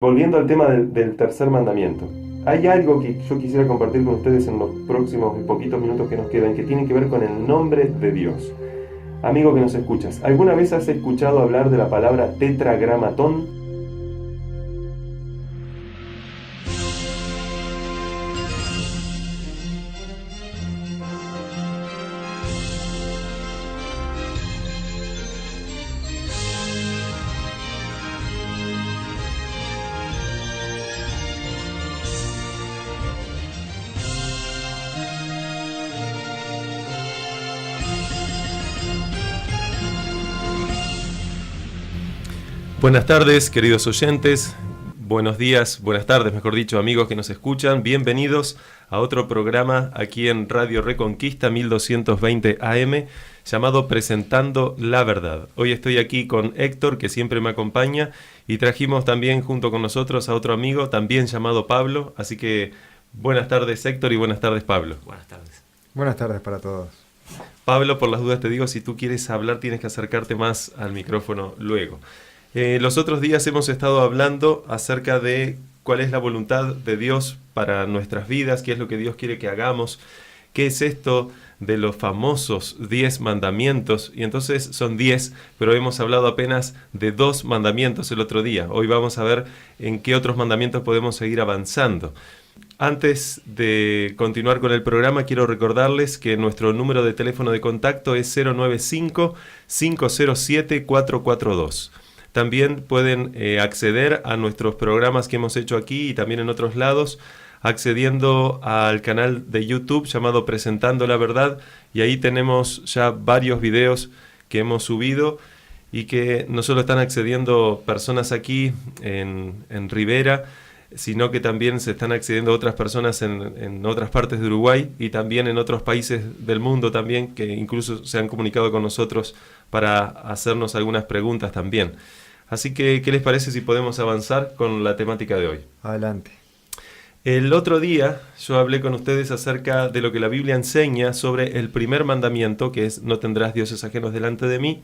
Volviendo al tema del tercer mandamiento, hay algo que yo quisiera compartir con ustedes en los próximos y poquitos minutos que nos quedan, que tiene que ver con el nombre de Dios. Amigo que nos escuchas, ¿alguna vez has escuchado hablar de la palabra tetragramatón? Buenas tardes, queridos oyentes. Buenos días, buenas tardes, mejor dicho, amigos que nos escuchan. Bienvenidos a otro programa aquí en Radio Reconquista 1220 AM llamado Presentando la Verdad. Hoy estoy aquí con Héctor, que siempre me acompaña, y trajimos también junto con nosotros a otro amigo, también llamado Pablo. Así que buenas tardes, Héctor, y buenas tardes, Pablo. Buenas tardes. Buenas tardes para todos. Pablo, por las dudas te digo, si tú quieres hablar tienes que acercarte más al micrófono luego. Los otros días hemos estado hablando acerca de cuál es la voluntad de Dios para nuestras vidas, qué es lo que Dios quiere que hagamos, qué es esto de los famosos 10 mandamientos, y entonces son 10, pero hemos hablado apenas de 2 mandamientos el otro día. Hoy vamos a ver en qué otros mandamientos podemos seguir avanzando. Antes de continuar con el programa, quiero recordarles que nuestro número de teléfono de contacto es 095-507-442. También pueden acceder a nuestros programas que hemos hecho aquí y también en otros lados, accediendo al canal de YouTube llamado Presentando la Verdad, y ahí tenemos ya varios videos que hemos subido y que no solo están accediendo personas aquí en Rivera, sino que también se están accediendo otras personas en otras partes de Uruguay y también en otros países del mundo también, que incluso se han comunicado con nosotros para hacernos algunas preguntas también. Así que, ¿qué les parece si podemos avanzar con la temática de hoy? Adelante. El otro día yo hablé con ustedes acerca de lo que la Biblia enseña sobre el primer mandamiento, que es no tendrás dioses ajenos delante de mí.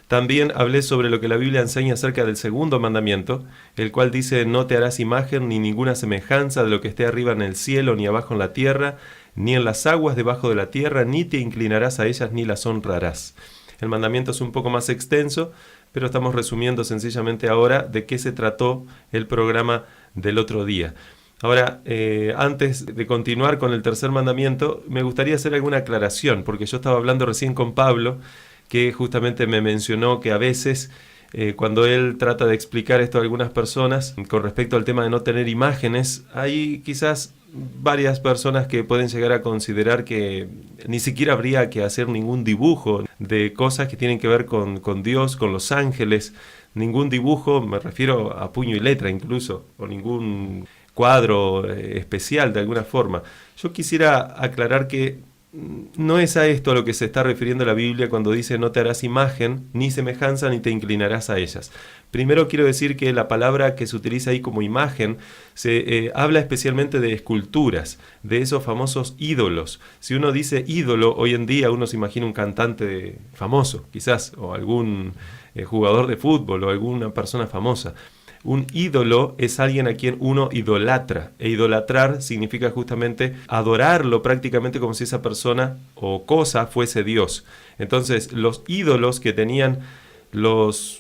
También hablé sobre lo que la Biblia enseña acerca del segundo mandamiento, el cual dice: no te harás imagen ni ninguna semejanza de lo que esté arriba en el cielo, ni abajo en la tierra, ni en las aguas debajo de la tierra, ni te inclinarás a ellas, ni las honrarás. El mandamiento es un poco más extenso, pero estamos resumiendo sencillamente ahora de qué se trató el programa del otro día. Ahora, antes de continuar con el tercer mandamiento, me gustaría hacer alguna aclaración, porque yo estaba hablando recién con Pablo, que justamente me mencionó que a veces, cuando él trata de explicar esto a algunas personas, con respecto al tema de no tener imágenes, hay quizás varias personas que pueden llegar a considerar que ni siquiera habría que hacer ningún dibujo de cosas que tienen que ver con Dios, con los ángeles, ningún dibujo, me refiero a puño y letra incluso, o ningún cuadro especial de alguna forma. Yo quisiera aclarar que no es a esto a lo que se está refiriendo la Biblia cuando dice no te harás imagen, ni semejanza, ni te inclinarás a ellas. Primero quiero decir que la palabra que se utiliza ahí como imagen se habla especialmente de esculturas, de esos famosos ídolos. Si uno dice ídolo, hoy en día uno se imagina un cantante famoso, quizás, o algún jugador de fútbol, o alguna persona famosa. Un ídolo es alguien a quien uno idolatra, e idolatrar significa justamente adorarlo prácticamente como si esa persona o cosa fuese Dios. Entonces, los ídolos que tenían las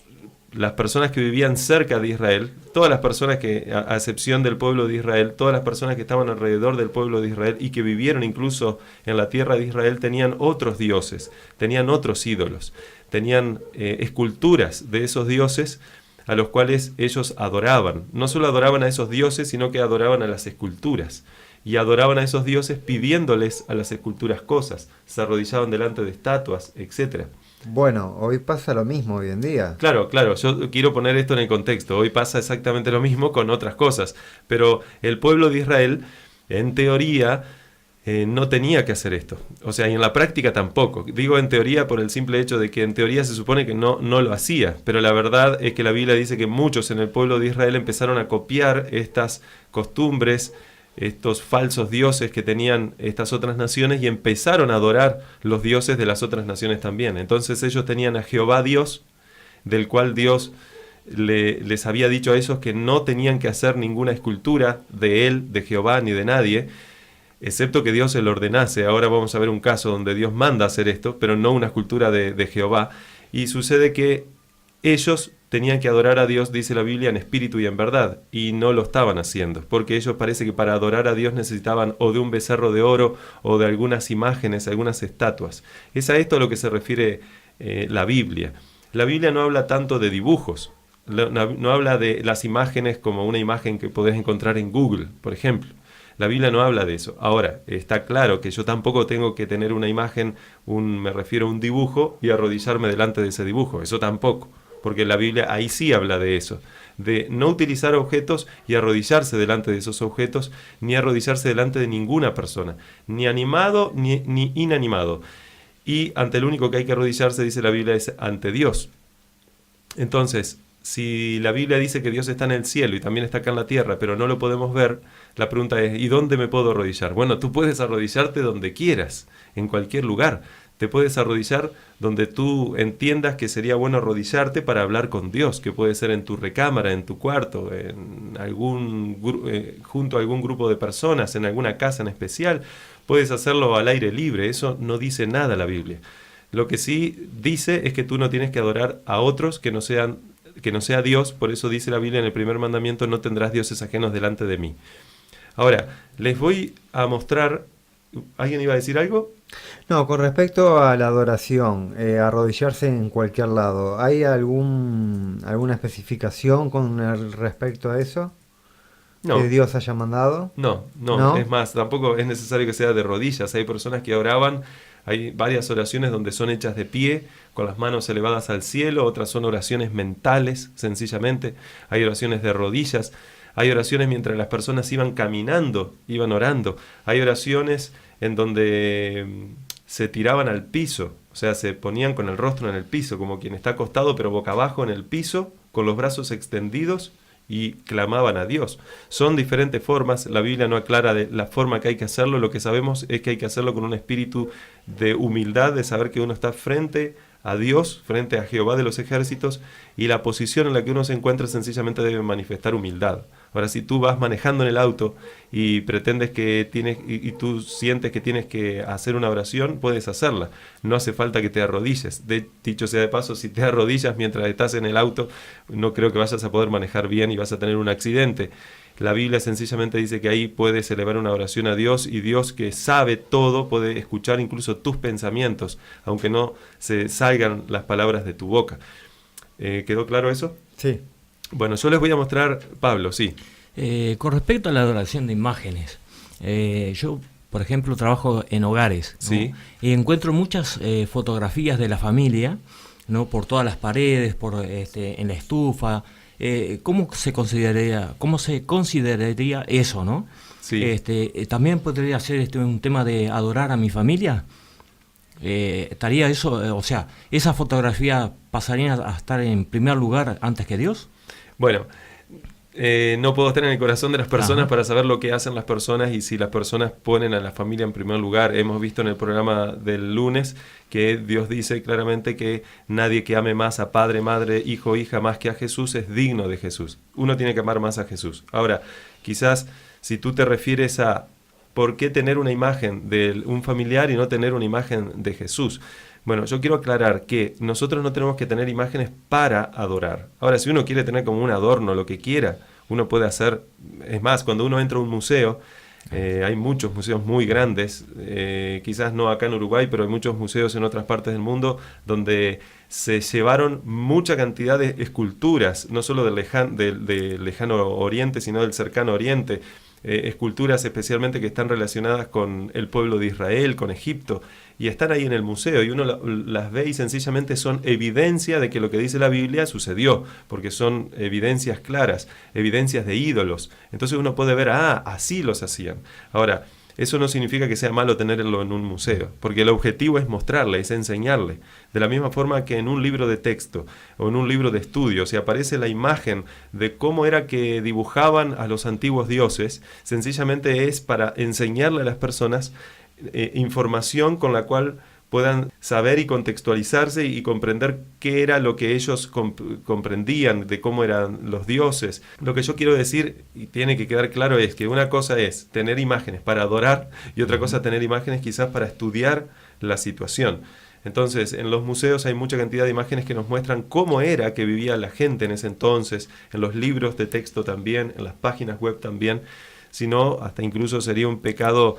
personas que vivían cerca de Israel, todas las personas que, a excepción del pueblo de Israel, todas las personas que estaban alrededor del pueblo de Israel y que vivieron incluso en la tierra de Israel, tenían otros dioses, tenían otros ídolos, tenían esculturas de esos dioses a los cuales ellos adoraban. No solo adoraban a esos dioses, sino que adoraban a las esculturas. Y adoraban a esos dioses pidiéndoles a las esculturas cosas. Se arrodillaban delante de estatuas, etc. Bueno, hoy pasa lo mismo hoy en día. Claro, yo quiero poner esto en el contexto. Hoy pasa exactamente lo mismo con otras cosas. Pero el pueblo de Israel, en teoría, no tenía que hacer esto. O sea, y en la práctica tampoco. Digo en teoría por el simple hecho de que en teoría se supone que no lo hacía. Pero la verdad es que la Biblia dice que muchos en el pueblo de Israel empezaron a copiar estas costumbres, estos falsos dioses que tenían estas otras naciones, y empezaron a adorar los dioses de las otras naciones también. Entonces ellos tenían a Jehová Dios, del cual Dios les había dicho a ellos que no tenían que hacer ninguna escultura de él, de Jehová, ni de nadie, excepto que Dios se lo ordenase. Ahora vamos a ver un caso donde Dios manda hacer esto, pero no una escultura de Jehová. Y sucede que ellos tenían que adorar a Dios, dice la Biblia, en espíritu y en verdad, y no lo estaban haciendo, porque ellos parece que para adorar a Dios necesitaban o de un becerro de oro o de algunas imágenes, algunas estatuas. Es a esto a lo que se refiere la Biblia. La Biblia no habla tanto de dibujos, no habla de las imágenes como una imagen que podés encontrar en Google, por ejemplo. La Biblia no habla de eso. Ahora, está claro que yo tampoco tengo que tener una imagen, me refiero a un dibujo, y arrodillarme delante de ese dibujo. Eso tampoco, porque la Biblia ahí sí habla de eso, de no utilizar objetos y arrodillarse delante de esos objetos, ni arrodillarse delante de ninguna persona, ni animado ni inanimado. Y ante el único que hay que arrodillarse, dice la Biblia, es ante Dios. Entonces, si la Biblia dice que Dios está en el cielo y también está acá en la tierra, pero no lo podemos ver, la pregunta es, ¿y dónde me puedo arrodillar? Bueno, tú puedes arrodillarte donde quieras, en cualquier lugar. Te puedes arrodillar donde tú entiendas que sería bueno arrodillarte para hablar con Dios, que puede ser en tu recámara, en tu cuarto, junto a algún grupo de personas, en alguna casa en especial. Puedes hacerlo al aire libre, eso no dice nada la Biblia. Lo que sí dice es que tú no tienes que adorar a otros que no sea Dios. Por eso dice la Biblia en el primer mandamiento, no tendrás dioses ajenos delante de mí. Ahora, les voy a mostrar. ¿Alguien iba a decir algo? No, con respecto a la adoración, arrodillarse en cualquier lado, ¿hay alguna especificación con respecto a eso? No. ¿Que Dios haya mandado? No, es más, tampoco es necesario que sea de rodillas. Hay personas que oraban, hay varias oraciones donde son hechas de pie, con las manos elevadas al cielo, otras son oraciones mentales, sencillamente, hay oraciones de rodillas, hay oraciones mientras las personas iban caminando, iban orando, hay oraciones en donde se tiraban al piso, o sea, se ponían con el rostro en el piso, como quien está acostado pero boca abajo en el piso, con los brazos extendidos, y clamaban a Dios. Son diferentes formas, la Biblia no aclara de la forma que hay que hacerlo, lo que sabemos es que hay que hacerlo con un espíritu de humildad, de saber que uno está frente a Dios, frente a Jehová de los ejércitos, y la posición en la que uno se encuentra sencillamente debe manifestar humildad. Ahora, si tú vas manejando en el auto y pretendes que tienes, y tú sientes que tienes que hacer una oración, puedes hacerla. No hace falta que te arrodilles. Dicho sea de paso, si te arrodillas mientras estás en el auto, no creo que vayas a poder manejar bien y vas a tener un accidente. La Biblia sencillamente dice que ahí puedes elevar una oración a Dios, y Dios, que sabe todo, puede escuchar incluso tus pensamientos, aunque no se salgan las palabras de tu boca. ¿Quedó claro eso? Sí. Bueno, yo les voy a mostrar, Pablo, sí. Con respecto a la adoración de imágenes, yo, por ejemplo, trabajo en hogares, ¿no? Sí. Y encuentro muchas fotografías de la familia, ¿no? Por todas las paredes, en la estufa. ¿Cómo se consideraría eso, no? Sí. También podría ser un tema de adorar a mi familia. ¿Estaría eso, o sea, esa fotografía pasaría a estar en primer lugar antes que Dios? Bueno, no puedo estar en el corazón de las personas. Ajá. Para saber lo que hacen las personas y si las personas ponen a la familia en primer lugar. Hemos visto en el programa del lunes que Dios dice claramente que nadie que ame más a padre, madre, hijo, hija más que a Jesús es digno de Jesús. Uno tiene que amar más a Jesús. Ahora, quizás si tú te refieres a por qué tener una imagen de un familiar y no tener una imagen de Jesús. Bueno, yo quiero aclarar que nosotros no tenemos que tener imágenes para adorar. Ahora, si uno quiere tener como un adorno, lo que quiera, uno puede hacer. Es más, cuando uno entra a un museo, hay muchos museos muy grandes, quizás no acá en Uruguay, pero hay muchos museos en otras partes del mundo donde se llevaron mucha cantidad de esculturas, no solo del lejano oriente, sino del cercano oriente, esculturas especialmente que están relacionadas con el pueblo de Israel, con Egipto, y están ahí en el museo, y uno las ve y sencillamente son evidencia de que lo que dice la Biblia sucedió, porque son evidencias claras, evidencias de ídolos. Entonces uno puede ver, así los hacían. Ahora, eso no significa que sea malo tenerlo en un museo, porque el objetivo es mostrarle, es enseñarle. De la misma forma que en un libro de texto o en un libro de estudio, si aparece la imagen de cómo era que dibujaban a los antiguos dioses, sencillamente es para enseñarle a las personas información con la cual puedan saber y contextualizarse y comprender qué era lo que ellos comprendían de cómo eran los dioses. Lo que yo quiero decir, y tiene que quedar claro, es que una cosa es tener imágenes para adorar y otra cosa tener imágenes quizás para estudiar la situación. Entonces, en los museos hay mucha cantidad de imágenes que nos muestran cómo era que vivía la gente en ese entonces, en los libros de texto también, en las páginas web también. Si no, hasta incluso sería un pecado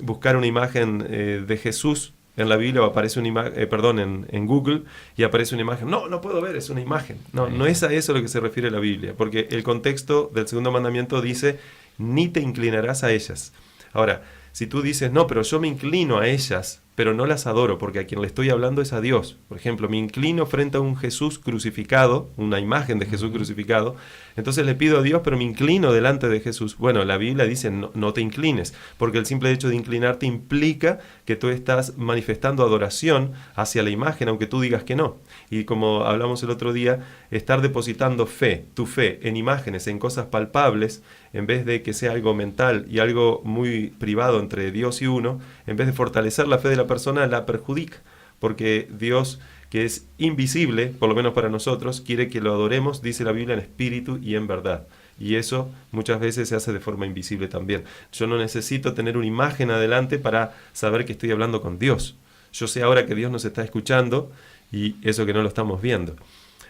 buscar una imagen de Jesús en la Biblia, o aparece una imagen, en Google, y aparece una imagen. No puedo ver, es una imagen. No es a eso a lo que se refiere la Biblia, porque el contexto del segundo mandamiento dice, ni te inclinarás a ellas. Ahora, si tú dices, no, pero yo me inclino a ellas, pero no las adoro, porque a quien le estoy hablando es a Dios. Por ejemplo, me inclino frente a un Jesús crucificado, una imagen de Jesús crucificado, entonces le pido a Dios, pero me inclino delante de Jesús. Bueno, la Biblia dice, no te inclines, porque el simple hecho de inclinarte implica que tú estás manifestando adoración hacia la imagen, aunque tú digas que no. Y como hablamos el otro día, estar depositando tu fe en imágenes, en cosas palpables, en vez de que sea algo mental y algo muy privado entre Dios y uno, en vez de fortalecer la fe de la persona, la perjudica, porque Dios, que es invisible, por lo menos para nosotros, quiere que lo adoremos, dice la Biblia, en espíritu y en verdad. Y eso muchas veces se hace de forma invisible también. Yo no necesito tener una imagen adelante para saber que estoy hablando con Dios. Yo sé ahora que Dios nos está escuchando y eso que no lo estamos viendo.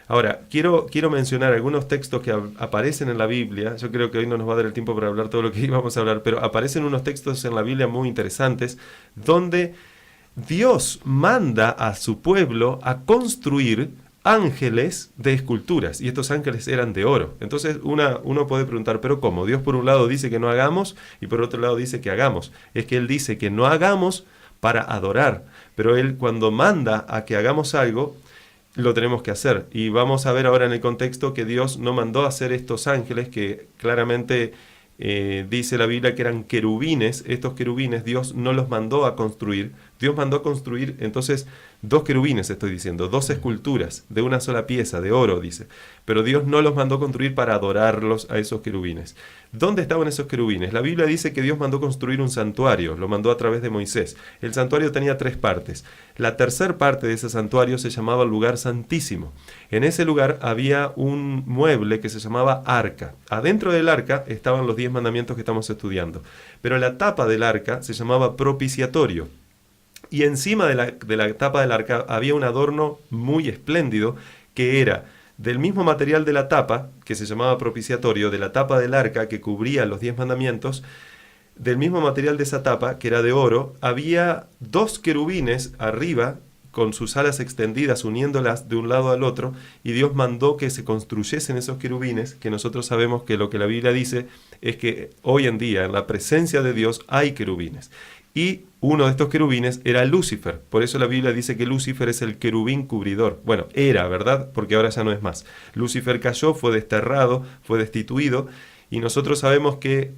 Ahora, quiero mencionar algunos textos que aparecen en la Biblia. Yo creo que hoy no nos va a dar el tiempo para hablar todo lo que íbamos a hablar, pero aparecen unos textos en la Biblia muy interesantes donde Dios manda a su pueblo a construir ángeles de esculturas, y estos ángeles eran de oro. Entonces uno puede preguntar, ¿pero cómo? Dios por un lado dice que no hagamos y por otro lado dice que hagamos. Es que Él dice que no hagamos para adorar, pero Él cuando manda a que hagamos algo, lo tenemos que hacer. Y vamos a ver ahora en el contexto que Dios no mandó a hacer estos ángeles que claramente dice la Biblia que eran querubines. Estos querubines Dios no los mandó a construir. Dios mandó a construir entonces 2 querubines, estoy diciendo, 2 esculturas de una sola pieza, de oro, dice. Pero Dios no los mandó construir para adorarlos a esos querubines. ¿Dónde estaban esos querubines? La Biblia dice que Dios mandó construir un santuario, lo mandó a través de Moisés. El santuario tenía 3 partes. La tercera parte de ese santuario se llamaba lugar santísimo. En ese lugar había un mueble que se llamaba arca. Adentro del arca estaban los 10 mandamientos que estamos estudiando. Pero la tapa del arca se llamaba propiciatorio. Y encima de la tapa del arca había un adorno muy espléndido que era del mismo material de la tapa, que se llamaba propiciatorio, de la tapa del arca que cubría los 10 mandamientos, del mismo material de esa tapa, que era de oro, había 2 querubines arriba con sus alas extendidas uniéndolas de un lado al otro, y Dios mandó que se construyesen esos querubines, que nosotros sabemos que lo que la Biblia dice es que hoy en día en la presencia de Dios hay querubines. Y uno de estos querubines era Lucifer. Por eso la Biblia dice que Lucifer es el querubín cubridor. Bueno, era, ¿verdad? Porque ahora ya no es más. Lucifer cayó, fue desterrado, fue destituido. Y nosotros sabemos que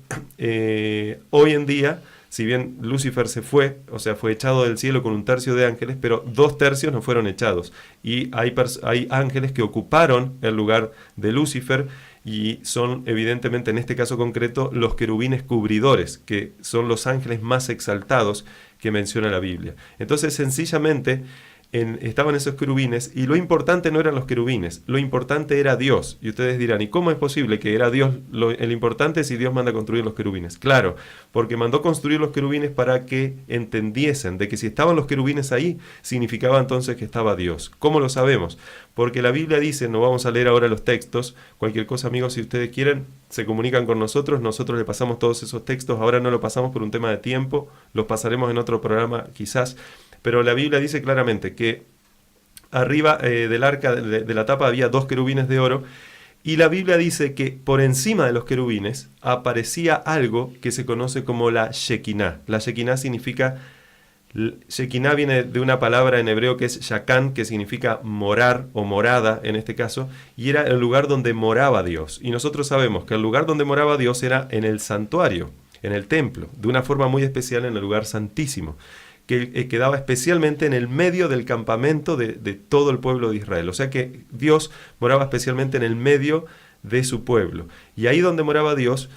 hoy en día, si bien Lucifer se fue, o sea, fue echado del cielo con 1/3 de ángeles, pero 2/3 no fueron echados. Y hay ángeles que ocuparon el lugar de Lucifer, y son evidentemente en este caso concreto los querubines cubridores, que son los ángeles más exaltados que menciona la Biblia. Entonces sencillamente estaban esos querubines, y lo importante no eran los querubines, lo importante era Dios. Y ustedes dirán, ¿y cómo es posible que era Dios el importante si Dios manda a construir los querubines? Claro, porque mandó construir los querubines para que entendiesen de que si estaban los querubines ahí, significaba entonces que estaba Dios. ¿Cómo lo sabemos? Porque la Biblia dice, no vamos a leer ahora los textos, cualquier cosa, amigos, si ustedes quieren, se comunican con nosotros le pasamos todos esos textos. Ahora no lo pasamos por un tema de tiempo, los pasaremos en otro programa quizás. Pero la Biblia dice claramente que arriba del arca, de la tapa, había 2 querubines de oro, y la Biblia dice que por encima de los querubines aparecía algo que se conoce como la Shekinah. La Shekinah Shekinah viene de una palabra en hebreo que es Shakán, que significa morar o morada en este caso, y era el lugar donde moraba Dios. Y nosotros sabemos que el lugar donde moraba Dios era en el santuario, en el templo, de una forma muy especial en el lugar santísimo, que quedaba especialmente en el medio del campamento de todo el pueblo de Israel. O sea que Dios moraba especialmente en el medio de su pueblo. Y ahí donde moraba Dios,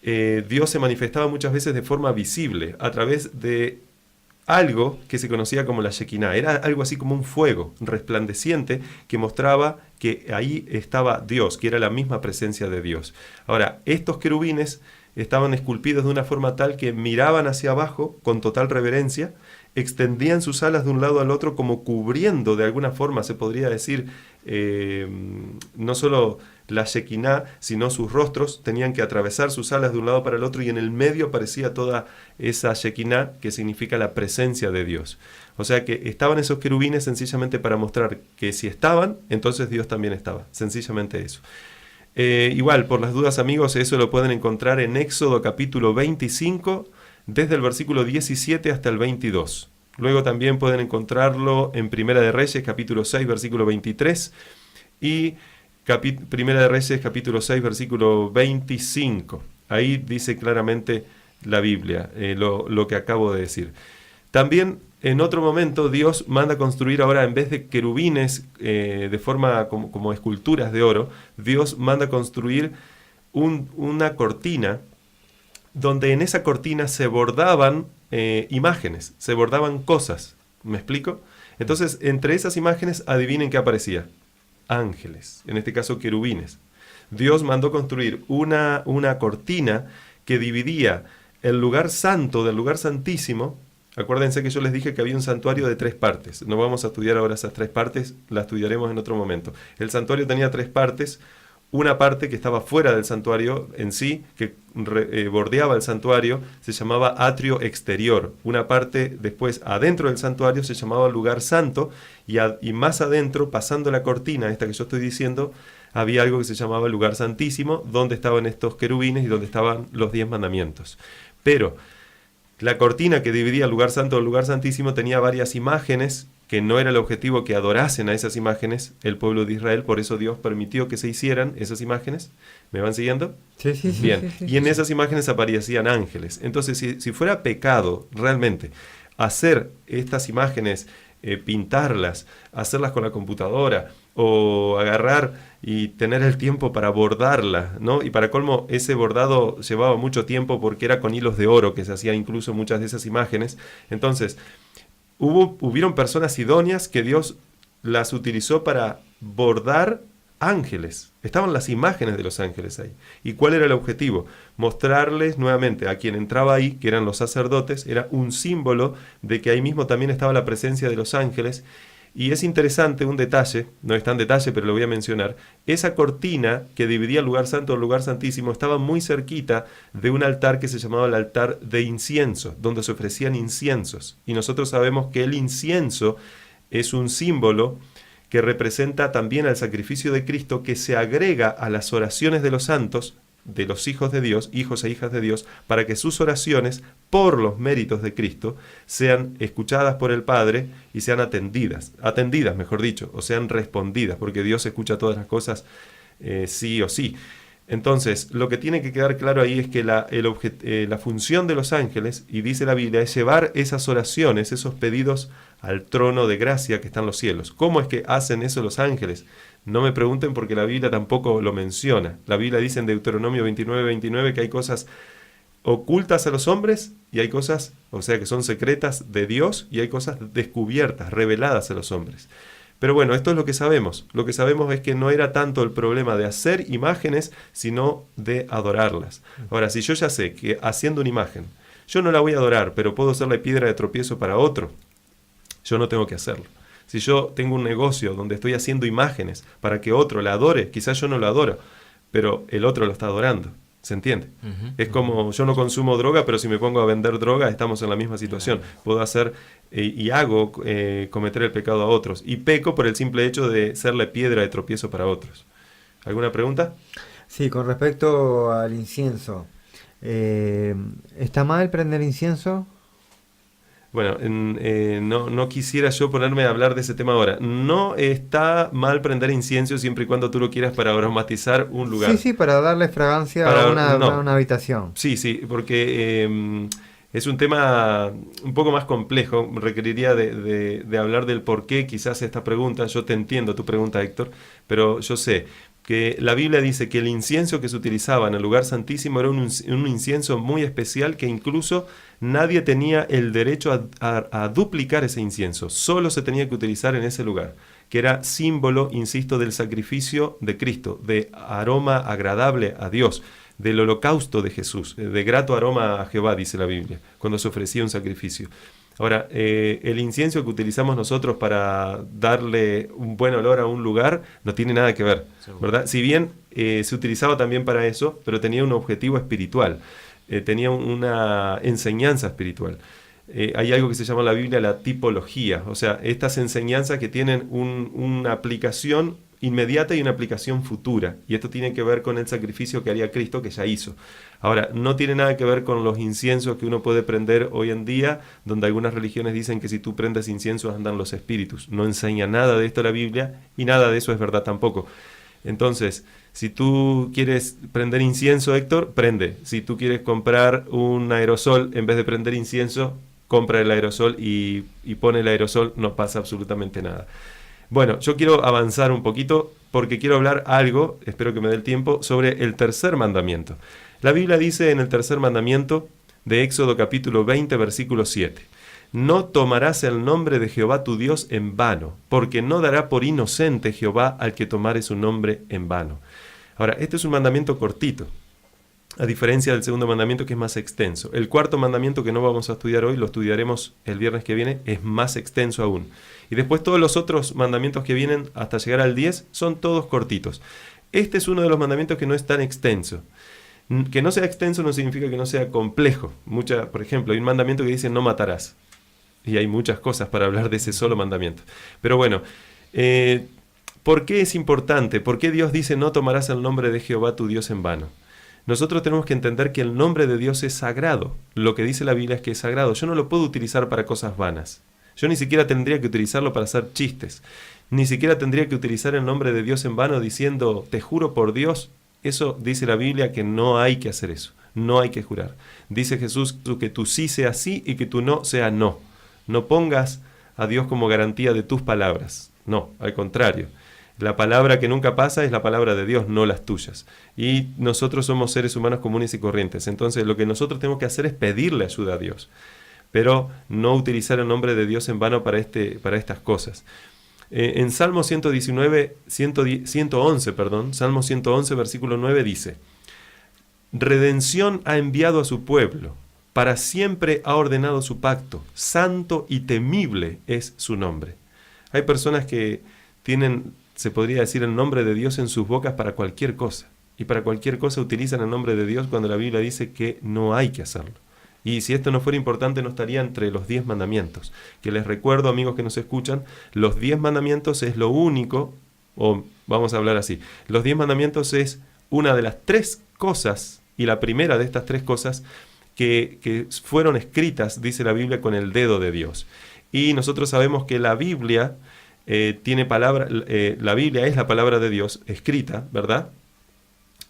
Dios se manifestaba muchas veces de forma visible, a través de algo que se conocía como la Shekinah. Era algo así como un fuego resplandeciente que mostraba que ahí estaba Dios, que era la misma presencia de Dios. Ahora, estos querubines estaban esculpidos de una forma tal que miraban hacia abajo con total reverencia, extendían sus alas de un lado al otro como cubriendo de alguna forma, se podría decir, no solo la Shekinah, sino sus rostros, tenían que atravesar sus alas de un lado para el otro y en el medio aparecía toda esa Shekinah que significa la presencia de Dios. O sea que estaban esos querubines sencillamente para mostrar que si estaban, entonces Dios también estaba, sencillamente eso. Igual, por las dudas amigos, eso lo pueden encontrar en Éxodo capítulo 25, desde el versículo 17 hasta el 22. Luego también pueden encontrarlo en Primera de Reyes capítulo 6, versículo 23 y Primera de Reyes capítulo 6, versículo 25. Ahí dice claramente la Biblia, lo que acabo de decir. También en otro momento Dios manda construir ahora, en vez de querubines de forma como esculturas de oro, Dios manda construir una cortina donde en esa cortina se bordaban imágenes, se bordaban cosas. ¿Me explico? Entonces, entre esas imágenes, adivinen qué aparecía. Ángeles, en este caso querubines. Dios mandó construir una cortina que dividía el lugar santo del lugar santísimo. Acuérdense que yo les dije que había un santuario de 3 partes. No vamos a estudiar ahora esas 3 partes, las estudiaremos en otro momento. El santuario tenía 3 partes. Una parte que estaba fuera del santuario en sí, que bordeaba el santuario, se llamaba atrio exterior. Una parte después adentro del santuario se llamaba lugar santo, y más adentro, pasando la cortina, esta que yo estoy diciendo, había algo que se llamaba lugar santísimo, donde estaban estos querubines y donde estaban los 10 mandamientos. Pero la cortina que dividía el lugar santo del lugar santísimo tenía varias imágenes, que no era el objetivo que adorasen a esas imágenes el pueblo de Israel, por eso Dios permitió que se hicieran esas imágenes. ¿Me van siguiendo? Sí. Bien, Sí, y en esas imágenes aparecían ángeles. Entonces, si fuera pecado realmente hacer estas imágenes, pintarlas, hacerlas con la computadora, o agarrar y tener el tiempo para bordarla, ¿no? Y para colmo, ese bordado llevaba mucho tiempo porque era con hilos de oro que se hacían incluso muchas de esas imágenes. Entonces, hubieron personas idóneas que Dios las utilizó para bordar ángeles. Estaban las imágenes de los ángeles ahí. ¿Y cuál era el objetivo? Mostrarles nuevamente a quien entraba ahí, que eran los sacerdotes, era un símbolo de que ahí mismo también estaba la presencia de los ángeles. Y es interesante un detalle, no es tan detalle, pero lo voy a mencionar. Esa cortina que dividía el lugar santo del lugar santísimo estaba muy cerquita de un altar que se llamaba el altar de incienso, donde se ofrecían inciensos. Y nosotros sabemos que el incienso es un símbolo que representa también al sacrificio de Cristo, que se agrega a las oraciones de los santos, de los hijos de Dios, hijos e hijas de Dios, para que sus oraciones, por los méritos de Cristo, sean escuchadas por el Padre y sean atendidas, mejor dicho, o sean respondidas, porque Dios escucha todas las cosas sí o sí. Entonces, lo que tiene que quedar claro ahí es que la función de los ángeles, y dice la Biblia, es llevar esas oraciones, esos pedidos al trono de gracia que está en los cielos. ¿Cómo es que hacen eso los ángeles? No me pregunten porque la Biblia tampoco lo menciona. La Biblia dice en Deuteronomio 29:29 que hay cosas ocultas a los hombres y hay cosas, o sea, que son secretas de Dios, y hay cosas descubiertas, reveladas a los hombres. Pero bueno, esto es lo que sabemos. Lo que sabemos es que no era tanto el problema de hacer imágenes, sino de adorarlas. Ahora, si yo ya sé que haciendo una imagen, yo no la voy a adorar, pero puedo serle piedra de tropiezo para otro, yo no tengo que hacerlo. Si yo tengo un negocio donde estoy haciendo imágenes para que otro la adore, quizás yo no la adoro, pero el otro lo está adorando. ¿Se entiende? Es como yo no consumo droga, pero si me pongo a vender droga, estamos en la misma situación. Puedo hacer y hago cometer el pecado a otros. Y peco por el simple hecho de serle piedra de tropiezo para otros. ¿Alguna pregunta? Sí, con respecto al incienso. ¿Está mal prender incienso? Bueno, no quisiera yo ponerme a hablar de ese tema ahora. No está mal prender incienso siempre y cuando tú lo quieras para aromatizar un lugar. Sí, para darle fragancia a una habitación. Sí, porque es un tema un poco más complejo. Requeriría de hablar del por qué quizás esta pregunta. Yo te entiendo tu pregunta, Héctor, pero yo sé que la Biblia dice que el incienso que se utilizaba en el lugar santísimo era un incienso muy especial, que incluso nadie tenía el derecho a duplicar ese incienso, solo se tenía que utilizar en ese lugar, que era símbolo, insisto, del sacrificio de Cristo, de aroma agradable a Dios, del holocausto de Jesús, de grato aroma a Jehová, dice la Biblia, cuando se ofrecía un sacrificio. Ahora, el incienso que utilizamos nosotros para darle un buen olor a un lugar no tiene nada que ver, ¿verdad? Si bien se utilizaba también para eso, pero tenía un objetivo espiritual, tenía una enseñanza espiritual. Hay algo que se llama en la Biblia la tipología, o sea, estas enseñanzas que tienen una aplicación inmediata y una aplicación futura, y esto tiene que ver con el sacrificio que haría Cristo, que ya hizo. Ahora, no tiene nada que ver con los inciensos que uno puede prender hoy en día, donde algunas religiones dicen que si tú prendes inciensos andan los espíritus. No enseña nada de esto la Biblia, y nada de eso es verdad tampoco. Entonces, si tú quieres prender incienso, Héctor, prende. Si tú quieres comprar un aerosol, en vez de prender incienso, compra el aerosol y pone el aerosol, no pasa absolutamente nada. Bueno, yo quiero avanzar un poquito porque quiero hablar algo, espero que me dé el tiempo, sobre el tercer mandamiento. La Biblia dice en el tercer mandamiento de Éxodo capítulo 20, versículo 7, no tomarás el nombre de Jehová tu Dios en vano, porque no dará por inocente Jehová al que tomare su nombre en vano. Ahora, este es un mandamiento cortito, a diferencia del segundo mandamiento que es más extenso. El cuarto mandamiento, que no vamos a estudiar hoy, lo estudiaremos el viernes que viene, es más extenso aún. Y después todos los otros mandamientos que vienen hasta llegar al 10 son todos cortitos. Este es uno de los mandamientos que no es tan extenso. Que no sea extenso no significa que no sea complejo. Por ejemplo, hay un mandamiento que dice no matarás. Y hay muchas cosas para hablar de ese solo mandamiento. Pero bueno, ¿por qué es importante? ¿Por qué Dios dice no tomarás el nombre de Jehová tu Dios en vano? Nosotros tenemos que entender que el nombre de Dios es sagrado. Lo que dice la Biblia es que es sagrado. Yo no lo puedo utilizar para cosas vanas. Yo ni siquiera tendría que utilizarlo para hacer chistes. Ni siquiera tendría que utilizar el nombre de Dios en vano diciendo, te juro por Dios. Eso dice la Biblia que no hay que hacer eso. No hay que jurar. Dice Jesús que tu sí sea sí y que tu no sea no. No pongas a Dios como garantía de tus palabras. No, al contrario. La palabra que nunca pasa es la palabra de Dios, no las tuyas. Y nosotros somos seres humanos comunes y corrientes. Entonces lo que nosotros tenemos que hacer es pedirle ayuda a Dios. Pero no utilizar el nombre de Dios en vano para estas cosas. En Salmo 111, Salmo 111, versículo 9 dice, redención ha enviado a su pueblo, para siempre ha ordenado su pacto, santo y temible es su nombre. Hay personas que tienen, se podría decir, el nombre de Dios en sus bocas para cualquier cosa. Y para cualquier cosa utilizan el nombre de Dios cuando la Biblia dice que no hay que hacerlo. Y si esto no fuera importante, no estaría entre los 10 mandamientos. Que les recuerdo, amigos que nos escuchan, los 10 mandamientos es lo único, o vamos a hablar así, los 10 mandamientos es una de las 3 cosas, y la primera de estas 3 cosas, que fueron escritas, dice la Biblia, con el dedo de Dios. Y nosotros sabemos que la Biblia tiene palabra, la Biblia es la palabra de Dios escrita, ¿verdad?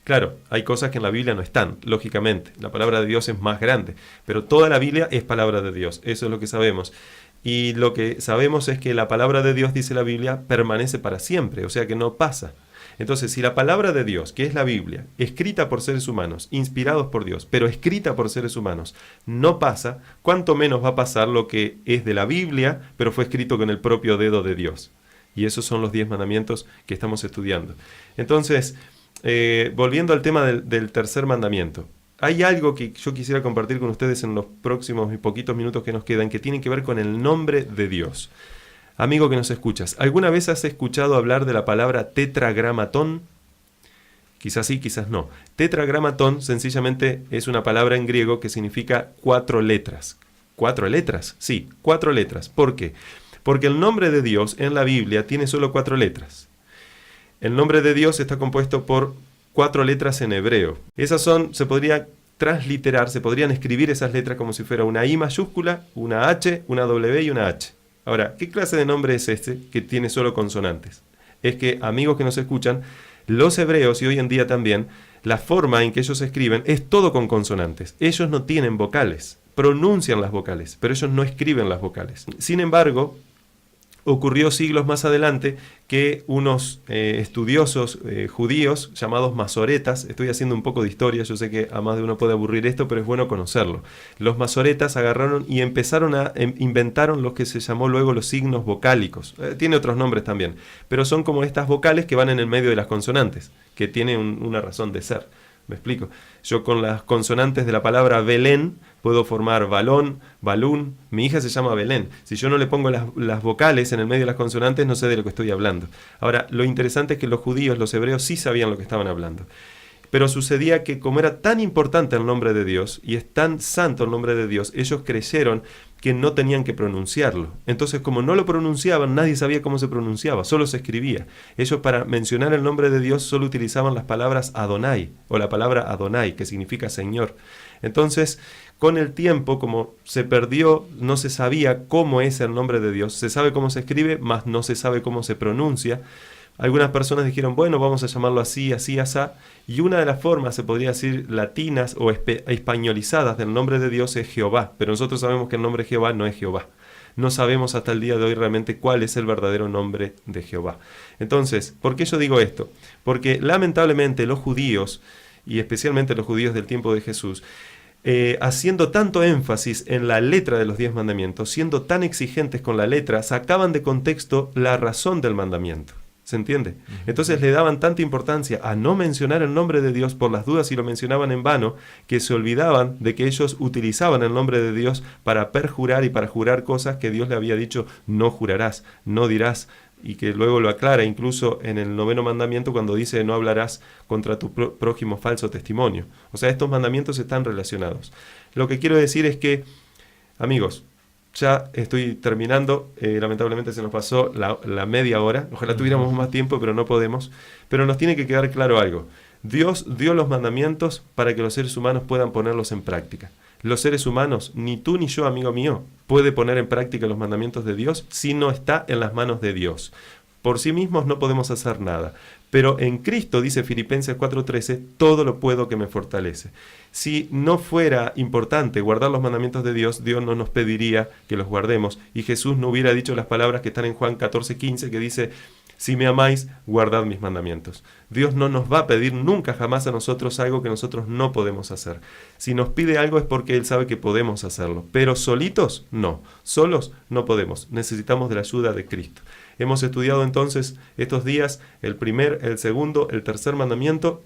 Claro, hay cosas que en la Biblia no están, lógicamente. La palabra de Dios es más grande, pero toda la Biblia es palabra de Dios. Eso es lo que sabemos. Y lo que sabemos es que la palabra de Dios, dice la Biblia, permanece para siempre, o sea que no pasa. Entonces, si la palabra de Dios, que es la Biblia, escrita por seres humanos, inspirados por Dios, pero escrita por seres humanos, no pasa, cuánto menos va a pasar lo que es de la Biblia, pero fue escrito con el propio dedo de Dios. Y esos son los 10 mandamientos que estamos estudiando. Entonces, volviendo al tema del tercer mandamiento, hay algo que yo quisiera compartir con ustedes en los próximos y poquitos minutos que nos quedan, que tienen que ver con el nombre de Dios. Amigo que nos escuchas, ¿alguna vez has escuchado hablar de la palabra tetragramatón? Quizás sí, quizás no. Tetragramatón sencillamente es una palabra en griego que significa 4 letras. ¿4 letras? Sí, 4 letras. ¿Por qué? Porque el nombre de Dios en la Biblia tiene solo 4 letras. El nombre de Dios está compuesto por 4 letras en hebreo. Esas se podría transliterar, se podrían escribir esas letras como si fuera una I mayúscula, una H, una W y una H. Ahora, ¿qué clase de nombre es este que tiene solo consonantes? Es que, amigos que nos escuchan, los hebreos y hoy en día también, la forma en que ellos escriben es todo con consonantes. Ellos no tienen vocales, pronuncian las vocales, pero ellos no escriben las vocales. Sin embargo, ocurrió siglos más adelante que unos estudiosos judíos llamados masoretas, estoy haciendo un poco de historia, yo sé que a más de uno puede aburrir esto, pero es bueno conocerlo. Los masoretas agarraron y empezaron inventaron lo que se llamó luego los signos vocálicos. Tiene otros nombres también, pero son como estas vocales que van en el medio de las consonantes, que tienen una razón de ser. ¿Me explico? Yo con las consonantes de la palabra Belén puedo formar balón, balún. Mi hija se llama Belén. Si yo no le pongo las vocales en el medio de las consonantes, no sé de lo que estoy hablando. Ahora, lo interesante es que los judíos, los hebreos, sí sabían lo que estaban hablando. Pero sucedía que como era tan importante el nombre de Dios y es tan santo el nombre de Dios, ellos creyeron que no tenían que pronunciarlo. Entonces, como no lo pronunciaban, nadie sabía cómo se pronunciaba, solo se escribía. Ellos, para mencionar el nombre de Dios, solo utilizaban las palabras Adonai, o la palabra Adonai, que significa Señor. Entonces, con el tiempo, como se perdió, no se sabía cómo es el nombre de Dios. Se sabe cómo se escribe, mas no se sabe cómo se pronuncia. Algunas personas dijeron, bueno, vamos a llamarlo así, así, asá. Y una de las formas, se podría decir, latinas o españolizadas del nombre de Dios es Jehová. Pero nosotros sabemos que el nombre de Jehová no es Jehová. No sabemos hasta el día de hoy realmente cuál es el verdadero nombre de Jehová. Entonces, ¿por qué yo digo esto? Porque lamentablemente los judíos, y especialmente los judíos del tiempo de Jesús, haciendo tanto énfasis en la letra de los 10 mandamientos, siendo tan exigentes con la letra, sacaban de contexto la razón del mandamiento. ¿Se entiende? Entonces le daban tanta importancia a no mencionar el nombre de Dios por las dudas si lo mencionaban en vano, que se olvidaban de que ellos utilizaban el nombre de Dios para perjurar y para jurar cosas que Dios le había dicho, no jurarás, no dirás, y que luego lo aclara incluso en el 9º mandamiento cuando dice no hablarás contra tu prójimo falso testimonio. O sea, estos mandamientos están relacionados. Lo que quiero decir es que, amigos, ya estoy terminando, lamentablemente se nos pasó la media hora, ojalá tuviéramos más tiempo, pero no podemos, pero nos tiene que quedar claro algo. Dios dio los mandamientos para que los seres humanos puedan ponerlos en práctica. Los seres humanos, ni tú ni yo, amigo mío, puede poner en práctica los mandamientos de Dios si no está en las manos de Dios. Por sí mismos no podemos hacer nada, pero en Cristo, dice Filipenses 4:13, todo lo puedo que me fortalece. Si no fuera importante guardar los mandamientos de Dios, Dios no nos pediría que los guardemos, y Jesús no hubiera dicho las palabras que están en Juan 14:15, que dice, si me amáis, guardad mis mandamientos. Dios no nos va a pedir nunca jamás a nosotros algo que nosotros no podemos hacer. Si nos pide algo es porque Él sabe que podemos hacerlo, pero solitos no, solos no podemos, necesitamos de la ayuda de Cristo. Hemos estudiado entonces estos días el primer, el segundo, el tercer mandamiento.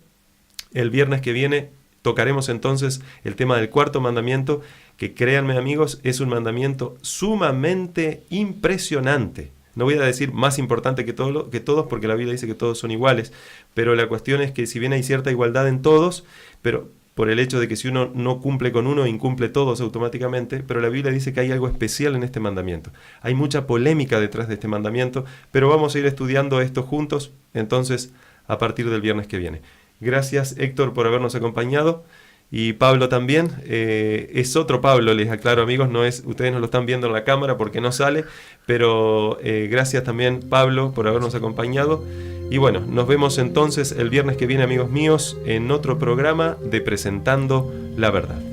El viernes que viene tocaremos entonces el tema del cuarto mandamiento, que créanme amigos, es un mandamiento sumamente impresionante. No voy a decir más importante que todos, porque la Biblia dice que todos son iguales, pero la cuestión es que si bien hay cierta igualdad en todos, pero por el hecho de que si uno no cumple con uno, incumple todos automáticamente, pero la Biblia dice que hay algo especial en este mandamiento. Hay mucha polémica detrás de este mandamiento, pero vamos a ir estudiando esto juntos, entonces, a partir del viernes que viene. Gracias, Héctor, por habernos acompañado. Y Pablo también, es otro Pablo, les aclaro amigos, no es, ustedes no lo están viendo en la cámara porque no sale, pero gracias también Pablo por habernos acompañado. Y bueno, nos vemos entonces el viernes que viene amigos míos en otro programa de Presentando la Verdad.